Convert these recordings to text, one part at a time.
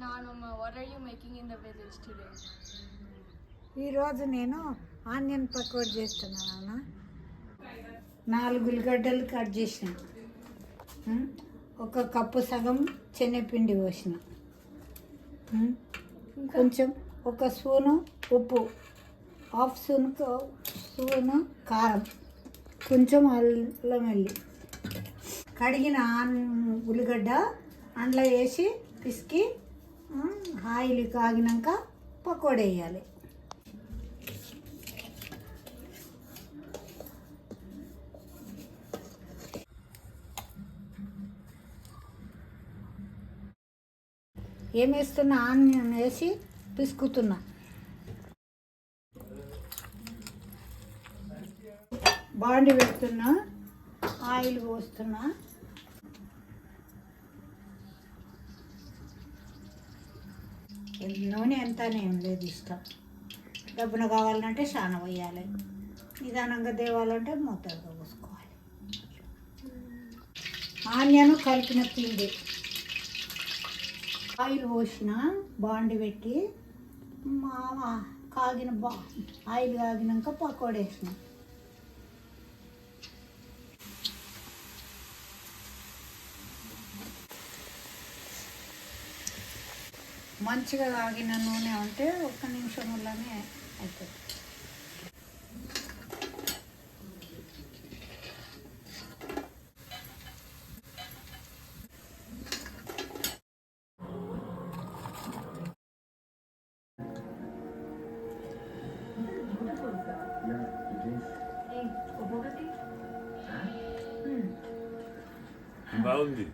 Mama, what are you making in the village today? ఈరోజు నేను onion pakodi చేస్తున్నాను. 4 ఉల్లిగడ్డలు కట్ చేసిన, 1 కప్పు సగం శనగపిండి పోసిన, కొంచెం 1 స్పూను ఉప్పు, హాఫ్ స్పూను కారం, కొంచెం అల్లం వెల్లి, కడిగిన ఉల్లిగడ్డ అందులో వేసి పిసికి ఆయిల్ కాగినాక పకోడీ వేయాలి. ఏం వేస్తున్నా? ఆనియన్ వేసి పిసుకుతున్నా. బాండి పెడుతున్నా, ఆయిల్ పోస్తున్నా. నూనె ఎంతనే ఏం లేదు, ఇష్టం. డబ్బున కావాలంటే చాలా వేయాలి, నిదానంగా తేవాలంటే మూతగా పోసుకోవాలి. ఆనియన్ కలిపిన పిండి ఆయిల్ పోసిన, బాండి పెట్టి కాగిన ఆయిల్ కాగినాక పకోడీ వేసిన. మంచిగా కాగిన నూనె ఉంటే 1 నిమిషంలోనే అవుతుంది. బాగుంది.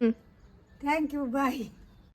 Thank you, bye.